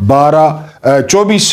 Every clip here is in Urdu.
24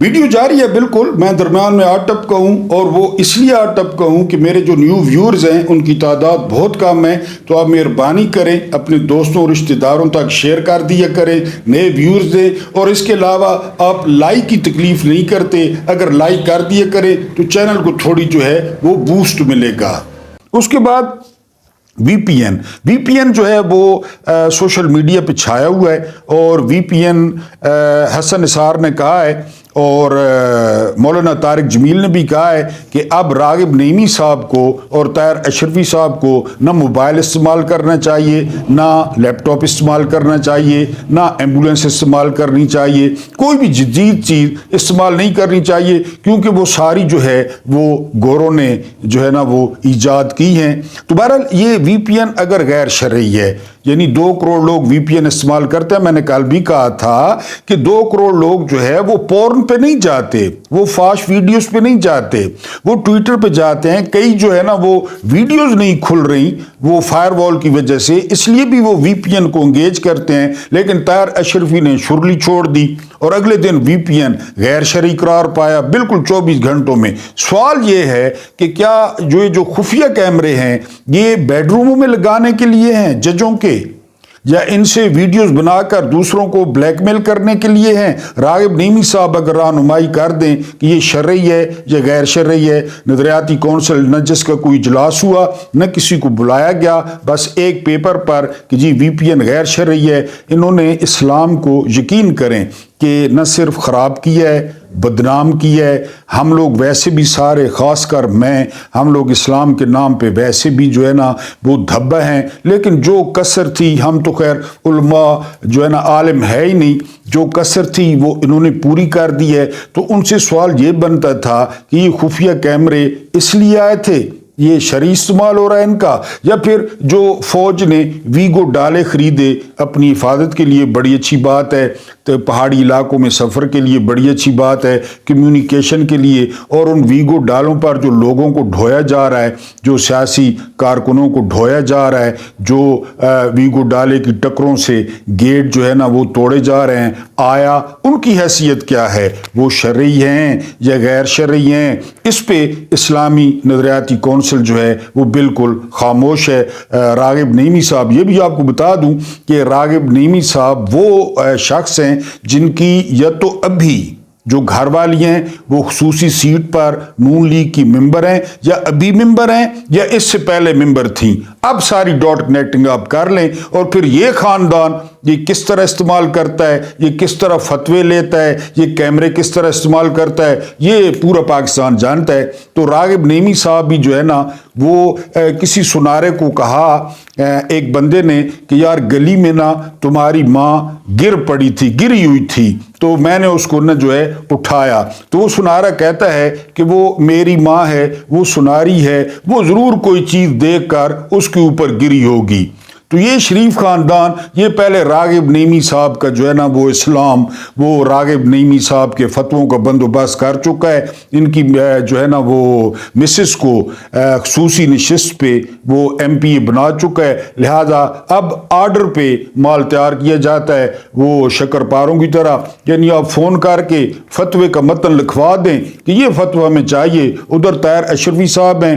ویڈیو جاری ہے بالکل، میں درمیان میں آ ٹپکا ہوں، اور وہ اس لیے آ ٹپکا ہوں کہ میرے جو نیو ویورز ہیں ان کی تعداد بہت کم ہے، تو آپ مہربانی کریں اپنے دوستوں اور رشتہ داروں تک شیئر کر دیا کریں، نئے ویورز دیں، اور اس کے علاوہ آپ لائک کی تکلیف نہیں کرتے، اگر لائک کر دیا کریں تو چینل کو تھوڑی جو ہے وہ بوسٹ ملے گا۔ اس کے بعد وی پی این جو ہے وہ سوشل میڈیا پہ چھایا ہوا ہے، اور وی پی این حسن نثار نے کہا ہے اور مولانا طارق جمیل نے بھی کہا ہے کہ اب راغب نعیمی صاحب کو اور طاہر اشرفی صاحب کو نہ موبائل استعمال کرنا چاہیے، نہ لیپ ٹاپ استعمال کرنا چاہیے، نہ ایمبولینس استعمال کرنی چاہیے، کوئی بھی جدید چیز استعمال نہیں کرنی چاہیے، کیونکہ وہ ساری جو ہے وہ گوروں نے جو ہے نا وہ ایجاد کی ہیں۔ تو بہرحال یہ وی پی این اگر غیر شرعی ہے، یعنی 2 کروڑ لوگ وی پی این استعمال کرتے ہیں، میں نے کل بھی کہا تھا کہ 2 کروڑ لوگ جو ہے وہ پورن پہ نہیں جاتے، وہ فاش ویڈیوز پہ نہیں جاتے، وہ ٹویٹر پہ جاتے ہیں، کئی جو ہے نا وہ ویڈیوز نہیں کھل رہی وہ فائر وال کی وجہ سے، اس لیے بھی وہ وی پی این کو انگیج کرتے ہیں، لیکن طاہر اشرفی نے شرلی چھوڑ دی اور اگلے دن وی پی این غیر شرعی قرار پایا بالکل 24 گھنٹوں میں۔ سوال یہ ہے کہ کیا جو خفیہ کیمرے ہیں یہ بیڈ روموں میں لگانے کے لیے ہیں ججوں کے، یا ان سے ویڈیوز بنا کر دوسروں کو بلیک میل کرنے کے لیے ہیں؟ راغب نعیمی صاحب اگر رہنمائی کر دیں کہ یہ شرعی ہے یا غیر شرعی ہے، نظریاتی کونسل نہ جس کا کوئی اجلاس ہوا نہ کسی کو بلایا گیا، بس ایک پیپر پر کہ جی وی پی این غیر شرعی ہے، انہوں نے اسلام کو یقین کریں کہ نہ صرف خراب کیا ہے، بدنام کیا ہے۔ ہم لوگ ویسے بھی سارے، خاص کر ہم لوگ اسلام کے نام پہ ویسے بھی جو ہے نا وہ دھبا ہیں، لیکن جو کثر تھی، ہم تو خیر علماء جو ہے نا عالم ہے ہی نہیں، جو کثر تھی وہ انہوں نے پوری کر دی ہے۔ تو ان سے سوال یہ بنتا تھا کہ یہ خفیہ کیمرے اس لیے آئے تھے، یہ شرعی استعمال ہو رہا ہے ان کا، یا پھر جو فوج نے ویگو ڈالے خریدے اپنی حفاظت کے لیے بڑی اچھی بات ہے، تو پہاڑی علاقوں میں سفر کے لیے بڑی اچھی بات ہے، کمیونیکیشن کے لیے، اور ان ویگو ڈالوں پر جو لوگوں کو ڈھویا جا رہا ہے، جو سیاسی کارکنوں کو ڈھویا جا رہا ہے، جو ویگو ڈالے کی ٹکروں سے گیٹ جو ہے نا وہ توڑے جا رہے ہیں، آیا ان کی حیثیت کیا ہے؟ وہ شرعی ہیں یا غیر شرعی ہیں؟ اس پہ اسلامی نظریاتی کونسل جو ہے وہ بالکل خاموش ہے۔ راغب نعیمی صاحب، یہ بھی آپ کو بتا دوں کہ راغب نعیمی صاحب وہ شخص ہیں جن کی یا تو ابھی جو گھر والی ہیں وہ خصوصی سیٹ پر نون لیگ کی ممبر ہیں، یا ابھی ممبر ہیں، یا اس سے پہلے ممبر تھیں۔ اب ساری ڈاٹ کنیکٹنگ آپ کر لیں، اور پھر یہ خاندان یہ کس طرح استعمال کرتا ہے، یہ کس طرح فتوے لیتا ہے، یہ کیمرے کس طرح استعمال کرتا ہے، یہ پورا پاکستان جانتا ہے۔ تو راغب نعیمی صاحب بھی جو ہے نا وہ کسی سنارے کو کہا ایک بندے نے کہ یار گلی میں نا تمہاری ماں گری ہوئی تھی، تو میں نے اس کو نا جو ہے اٹھایا، تو وہ سنارا کہتا ہے کہ وہ میری ماں ہے، وہ سناری ہے، وہ ضرور کوئی چیز دیکھ کر اس کے اوپر گری ہوگی۔ تو یہ شریف خاندان یہ پہلے راغب نعیمی صاحب کا جو ہے نا وہ اسلام، وہ راغب نعیمی صاحب کے فتووں کا بندوبست کر چکا ہے، ان کی جو ہے نا وہ مسز کو خصوصی نشست پہ وہ ایم پی بنا چکا ہے، لہذا اب آرڈر پہ مال تیار کیا جاتا ہے، وہ شکر پاروں کی طرح، یعنی آپ فون کر کے فتوے کا متن لکھوا دیں کہ یہ فتویٰ ہمیں چاہیے۔ ادھر طاہر اشرفی صاحب ہیں،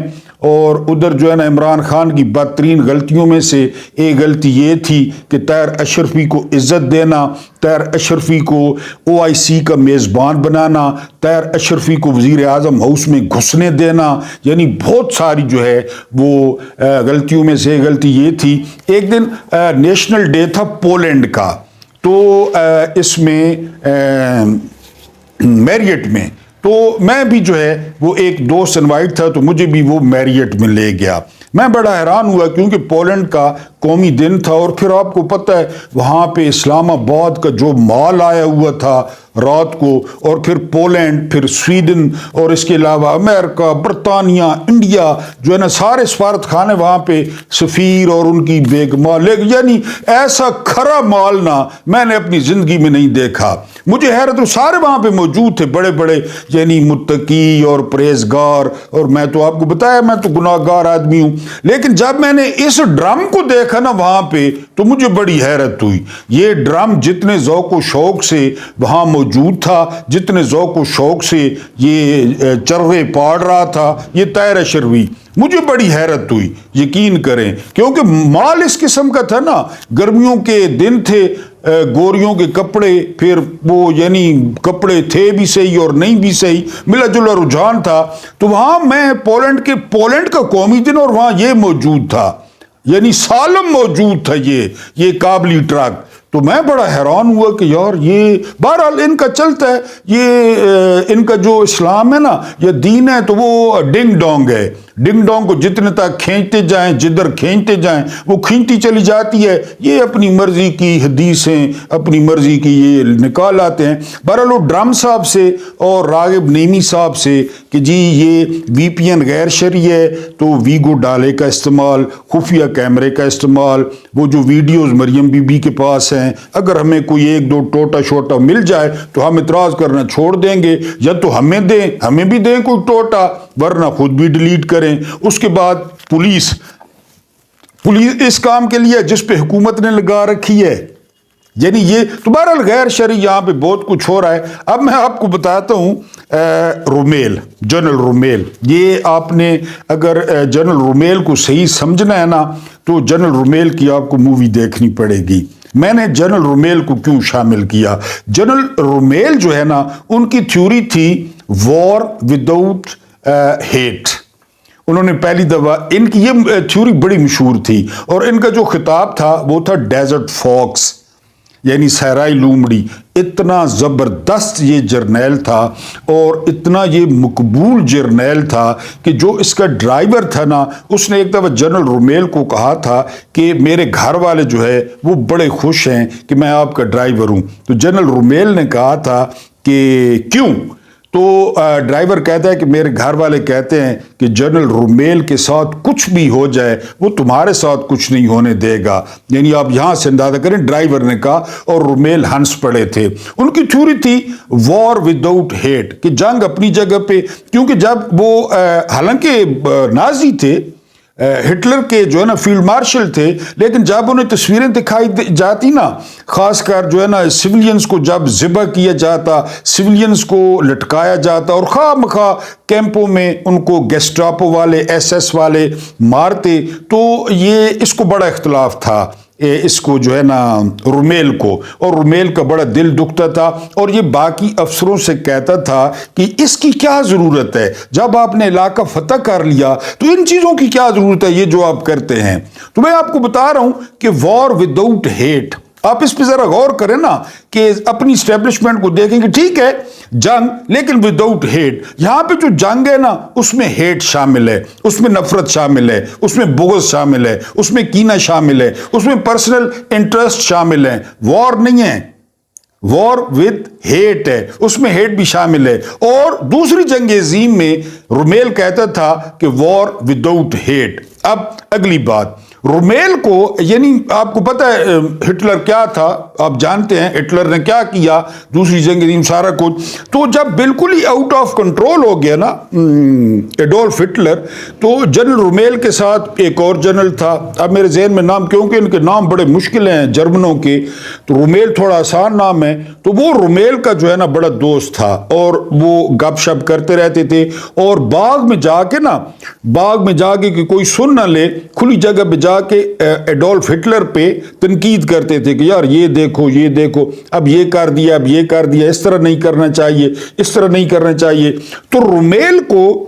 اور ادھر جو ہے نا عمران خان کی بدترین غلطیوں میں سے ایک غلطی یہ تھی کہ طاہر اشرفی کو عزت دینا، طاہر اشرفی کو او آئی سی کا میزبان بنانا، طاہر اشرفی کو وزیر اعظم ہاؤس میں گھسنے دینا، یعنی بہت ساری جو ہے وہ غلطیوں میں سے غلطی یہ تھی۔ ایک دن نیشنل ڈے تھا پولینڈ کا، تو اس میں میریٹ میں، تو میں بھی جو ہے وہ ایک دوست انوائٹ تھا، تو مجھے بھی وہ میریٹ میں لے گیا۔ میں بڑا حیران ہوا کیونکہ پولینڈ کا قومی دن تھا، اور پھر آپ کو پتہ ہے وہاں پہ اسلام آباد کا جو مال آیا ہوا تھا رات کو، اور پھر پولینڈ، پھر سویڈن، اور اس کے علاوہ امریکہ، برطانیہ، انڈیا جو ہے نا سارے سفارت خانے وہاں پہ سفیر اور ان کی بیگماں، یعنی ایسا کھرا مال نہ میں نے اپنی زندگی میں نہیں دیکھا۔ مجھے حیرت، سارے وہاں پہ موجود تھے بڑے بڑے یعنی متقی اور پرہیزگار، اور میں تو آپ کو بتایا میں تو گناہگار آدمی ہوں، لیکن جب میں نے اس ڈرم کو دیکھا دیکھا نا وہاں پہ تو مجھے بڑی حیرت ہوئی. یہ ڈرم جتنے ذوق و شوق سے وہاں موجود تھا, جتنے ذوق و شوق سے یہ چرغے پاڑ رہا تھا, یہ طاہر اشروی, مجھے بڑی حیرت ہوئی. یقین کریں کیونکہ مال اس قسم کا تھا نا, گرمیوں کے دن تھے, گوریوں کے کپڑے, پھر وہ یعنی کپڑے تھے بھی صحیح اور نہیں بھی صحیح, ملا جلا رجحان تھا. تو وہاں میں پولینڈ کا قومی دن اور وہاں یہ موجود تھا, یعنی سالم موجود تھا یہ کابلی ٹرک. تو میں بڑا حیران ہوا کہ یار یہ بہرحال ان کا چلتا ہے, یہ ان کا جو اسلام ہے نا, یہ دین ہے تو وہ ڈنگ ڈونگ ہے. ڈنگ ڈونگ کو جتنے تک کھینچتے جائیں, جدھر کھینچتے جائیں وہ کھینچتی چلی جاتی ہے. یہ اپنی مرضی کی حدیثیں اپنی مرضی کی یہ نکال آتے ہیں. بہرحال وہ ڈرم صاحب سے اور راغب نعیمی صاحب سے کہ جی یہ وی پی این غیر شرعی ہے, تو ویگو ڈالے کا استعمال, خفیہ کیمرے کا استعمال, وہ جو ویڈیوز مریم بی بی کے پاس ہیں, اگر ہمیں کوئی ایک دو ٹوٹا شوٹا مل جائے تو ہم اعتراض کرنا چھوڑ دیں گے, یا تو ہمیں بھی دیں کوئی ٹوٹا, ورنہ خود بھی ڈیلیٹ کریں. اس کے بعد پولیس اس کام کے لیے جس پہ حکومت نے لگا رکھی ہے, یعنی یہ تو بہرحال غیر شرعی یہاں پہ بہت کچھ ہو رہا ہے. اب میں آپ کو بتاتا ہوں رومیل, جنرل رومیل, یہ آپ نے اگر جنرل رومیل کو صحیح سمجھنا ہے نا تو جنرل رومیل کی آپ کو مووی دیکھنی پڑے گی. میں نے جنرل رومیل کو کیوں شامل کیا؟ جنرل رومیل جو ہے نا, ان کی تھیوری تھی وار وداؤٹ ہیٹ. انہوں نے پہلی دفعہ, ان کی یہ تھیوری بڑی مشہور تھی, اور ان کا جو خطاب تھا وہ تھا ڈیزرٹ فاکس, یعنی صحرائی لومڑی. اتنا زبردست یہ جرنیل تھا اور اتنا یہ مقبول جرنیل تھا کہ جو اس کا ڈرائیور تھا نا, اس نے ایک دفعہ جنرل رومیل کو کہا تھا کہ میرے گھر والے جو ہے وہ بڑے خوش ہیں کہ میں آپ کا ڈرائیور ہوں. تو جنرل رومیل نے کہا تھا کہ کیوں؟ تو ڈرائیور کہتا ہے کہ میرے گھر والے کہتے ہیں کہ جنرل رومیل کے ساتھ کچھ بھی ہو جائے وہ تمہارے ساتھ کچھ نہیں ہونے دے گا. یعنی آپ یہاں سے اندازہ کریں, ڈرائیور نے کہا اور رومیل ہنس پڑے تھے. ان کی تھیوری تھی وار وداؤٹ ہیٹ, کہ جنگ اپنی جگہ پہ, کیونکہ جب وہ حالانکہ نازی تھے, ہٹلر کے جو ہے نا فیلڈ مارشل تھے, لیکن جب انہیں تصویریں دکھائی جاتی نا, خاص کر جو ہے نا سویلینز کو جب ذبح کیا جاتا, سویلینز کو لٹکایا جاتا اور خواہ مخواہ کیمپوں میں ان کو گیسٹاپو والے ایس ایس والے مارتے, تو یہ اس کو بڑا اختلاف تھا اس کو جو ہے نا رومیل کو, اور رومیل کا بڑا دل دکھتا تھا, اور یہ باقی افسروں سے کہتا تھا کہ اس کی کیا ضرورت ہے, جب آپ نے علاقہ فتح کر لیا تو ان چیزوں کی کیا ضرورت ہے یہ جو آپ کرتے ہیں. تو میں آپ کو بتا رہا ہوں کہ وار وداؤٹ ہیٹ, آپ اس پہ ذرا غور کریں نا کہ اپنی اسٹیبلشمنٹ کو دیکھیں کہ ٹھیک ہے جنگ لیکن وداؤٹ ہیٹ. یہاں پہ جو جنگ ہے نا اس میں ہیٹ شامل ہے, اس میں نفرت شامل ہے, اس میں بغض شامل ہے, اس میں کینہ شامل ہے, اس میں پرسنل انٹرسٹ شامل ہے. وار نہیں ہے, وار ود ہیٹ ہے, اس میں ہیٹ بھی شامل ہے. اور دوسری جنگ عظیم میں رومیل کہتا تھا کہ وار وداؤٹ ہیٹ. اب اگلی بات, رومیل کو یعنی آپ کو پتہ ہے ہٹلر کیا تھا, آپ جانتے ہیں ہٹلر نے کیا کیا دوسری جنگ عظیم سارا کچھ. تو جب بالکل ہی آؤٹ آف کنٹرول ہو گیا نا ایڈولف ہٹلر, تو جنرل رومیل کے ساتھ ایک اور جنرل تھا, اب میرے ذہن میں نام کیونکہ ان کے نام بڑے مشکل ہیں جرمنوں کے, تو رومیل تھوڑا آسان نام ہے. تو وہ رومیل کا جو ہے نا بڑا دوست تھا اور وہ گپ شپ کرتے رہتے تھے, اور باغ میں جا کے کہ کوئی سن نہ لے, کھلی جگہ پہ جا کے ایڈولف ہٹلر پہ تنقید کرتے تھے کہ یار یہ دیکھو اب یہ کر دیا, اس طرح نہیں کرنا چاہیے. تو رومیل کو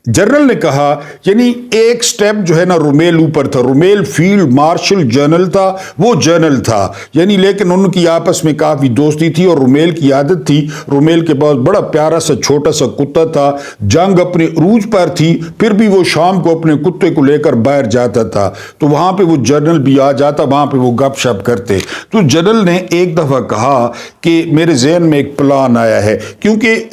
جنرل نے کہا, یعنی ایک سٹیپ جو ہے نا رومیل اوپر تھا. رومیل فیلڈ مارشل جنرل تھا, وہ جنرل تھا یعنی, لیکن ان کی آپس میں کافی دوستی تھی. اور رومیل کی عادت تھی, رومیل کے پاس بڑا پیارا سا چھوٹا سا کتا تھا. جنگ اپنے عروج پر تھی, پھر بھی وہ شام کو اپنے کتے کو لے کر باہر جاتا تھا, تو وہاں پہ وہ جنرل بھی آ جاتا, وہاں پہ وہ گپ شپ کرتے. تو جنرل نے ایک دفعہ کہا کہ میرے ذہن میں ایک پلان آیا ہے, کیونکہ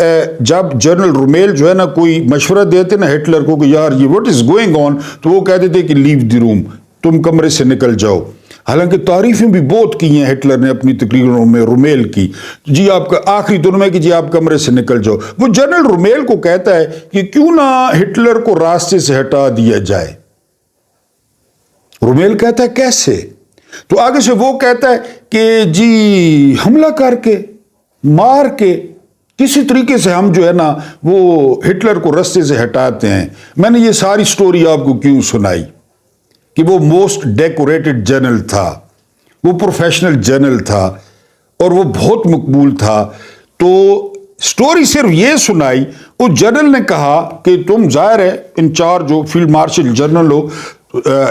جب جنرل رومیل جو ہے نا کوئی مشورہ دیتے نا ہٹلر کو کہ یار یہ واٹ از گوئنگ آن, تو وہ کہتے تھے کہ لیو دی روم, تم کمرے سے نکل جاؤ. حالانکہ تعریفیں بھی بہت کی ہیں ہٹلر نے اپنی تقریروں میں رومیل کی, جی آپ کا آخری دن میں کہ جی آپ کمرے سے نکل جاؤ. وہ جنرل رومیل کو کہتا ہے کہ کیوں نہ ہٹلر کو راستے سے ہٹا دیا جائے. رومیل کہتا ہے کیسے؟ تو آگے سے وہ کہتا ہے کہ جی حملہ کر کے مار کے کسی طریقے سے ہم جو ہے نا وہ ہٹلر کو رستے سے ہٹاتے ہیں۔ میں نے یہ ساری سٹوری آپ کو کیوں سنائی کہ وہ موسٹ ڈیکوریٹڈ جنرل تھا، وہ پروفیشنل جنرل تھا اور وہ بہت مقبول تھا۔ تو سٹوری صرف یہ سنائی، اس جنرل نے کہا کہ تم ظاہر ہے انچارج ہو، فیلڈ مارشل جنرل ہو،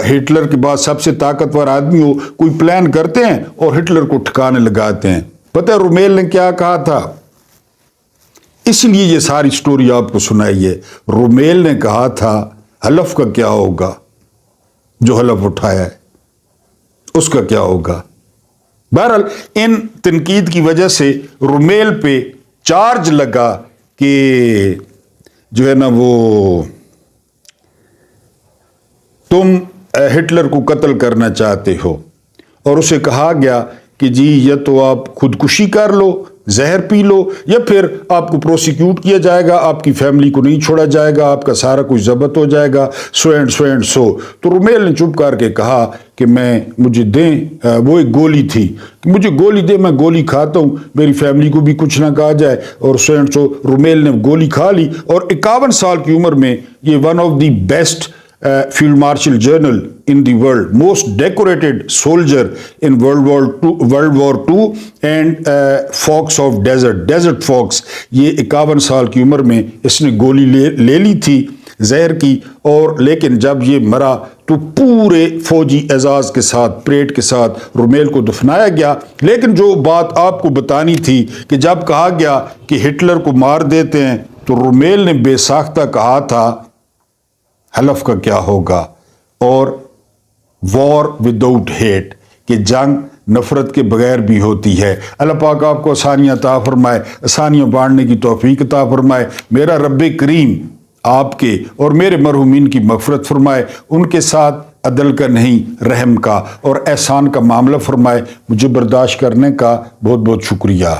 ہٹلر کے بعد سب سے طاقتور آدمی ہو، کوئی پلان کرتے ہیں اور ہٹلر کو ٹھکانے لگاتے ہیں۔ پتہ ہے رومیل نے کیا کہا تھا؟ اس لیے یہ ساری سٹوری آپ کو سنائی ہے۔ رومیل نے کہا تھا حلف کا کیا ہوگا، جو حلف اٹھایا ہے اس کا کیا ہوگا۔ بہرحال ان تنقید کی وجہ سے رومیل پہ چارج لگا کہ جو ہے نا وہ تم ہٹلر کو قتل کرنا چاہتے ہو، اور اسے کہا گیا کہ جی یا تو آپ خودکشی کر لو، زہر پی لو، یا پھر آپ کو پروسیکیوٹ کیا جائے گا، آپ کی فیملی کو نہیں چھوڑا جائے گا، آپ کا سارا کچھ ضبط ہو جائے گا، so and so and so. تو رومیل نے چپ کر کے کہا کہ مجھے دیں، وہ ایک گولی تھی کہ مجھے گولی دے، میں گولی کھاتا ہوں، میری فیملی کو بھی کچھ نہ کہا جائے، اور سو اینڈ سو۔ رومیل نے گولی کھا لی، اور 51 سال کی عمر میں یہ one of the best field marshal general in the world, most decorated soldier in World War II and Fox of Desert Fox، یہ 51 سال کی عمر میں اس نے گولی لے لی تھی زہر کی، اور لیکن جب یہ مرا تو پورے فوجی اعزاز کے ساتھ، پریڈ کے ساتھ رومیل کو دفنایا گیا۔ لیکن جو بات آپ کو بتانی تھی کہ جب کہا گیا کہ ہٹلر کو مار دیتے ہیں تو رومیل نے بے ساختہ کہا تھا حلف کا کیا ہوگا، اور وار وداؤٹ ہیٹ، کہ جنگ نفرت کے بغیر بھی ہوتی ہے۔ اللہ پاک آپ کو آسانیاں عطا فرمائے، آسانیاں بانٹنے کی توفیق عطا فرمائے۔ میرا رب کریم آپ کے اور میرے مرحومین کی مغفرت فرمائے، ان کے ساتھ عدل کا نہیں رحم کا اور احسان کا معاملہ فرمائے۔ مجھے برداشت کرنے کا بہت بہت شکریہ۔